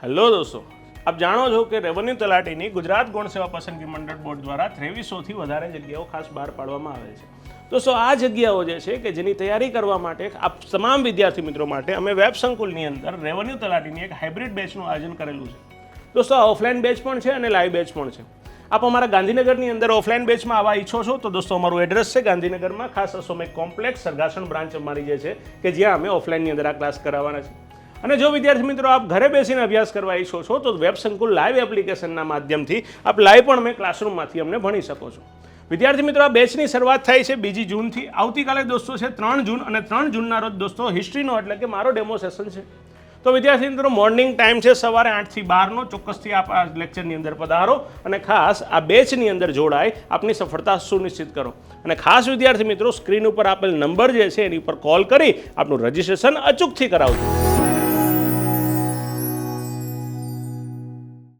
Hello દોસ્તો, આપ જાણો છો કે રેવન્યુ તલાટીની ગુજરાત ગૌણ સેવા પસંદગી મંડળ બોર્ડ દ્વારા 2300થી વધારે જગ્યાઓ ખાસ બહાર પાડવામાં આવે છે. દોસ્તો, આ જગ્યાઓ જે છે કે જેની તૈયારી કરવા માટે આપ તમામ વિદ્યાર્થી મિત્રો માટે અમે વેબ સંકુલની અંદર રેવન્યુ તલાટીની એક હાઇબ્રિડ બેચનું આયોજન કરેલું છે. દોસ્તો, આ ઓફલાઈન બેચ પણ છે અને લાઈવ બેચ પણ છે. આપ અમારા ગાંધીનગરની અંદર ઓફલાઈન બેચમાં આવવા ઈચ્છો છો તો દોસ્તો અમારું એડ્રેસ છે ગાંધીનગરમાં, ખાસ અસોમેક કોમ્પ્લેક્સ સરગાસણ બ્રાન્ચ અમારી જે છે કે જ્યાં અમે ઓફલાઈનની અંદર આ ક્લાસ કરાવવાના છે. અને જો વિદ્યાર્થી મિત્રો આપ ઘરે બેસીને અભ્યાસ કરવા ઈચ્છો છો તો વેબ સંકુલ લાઈવ એપ્લિકેશનના માધ્યમથી આપ લાઈવ પણ અમે ક્લાસરૂમમાંથી અમને ભણી શકો છો. વિદ્યાર્થી મિત્રો, આ બેચની શરૂઆત થાય છે 2 જૂનથી. આવતીકાલે દોસ્તો છે 3 જૂન અને 3 જૂનના રોજ દોસ્તો હિસ્ટ્રીનો એટલે કે મારો ડેમો સેશન છે. તો વિદ્યાર્થી મિત્રો, મોર્નિંગ ટાઈમ છે સવારે 8 થી 12નો. ચોક્કસથી આપ આ લેક્ચરની અંદર પધારો અને ખાસ આ બેચની અંદર જોડાય આપની સફળતા સુનિશ્ચિત કરો. અને ખાસ વિદ્યાર્થી મિત્રો, સ્ક્રીન ઉપર આપેલ નંબર જે છે એની ઉપર કોલ કરી આપનું રજિસ્ટ્રેશન અચૂકથી કરાવજો.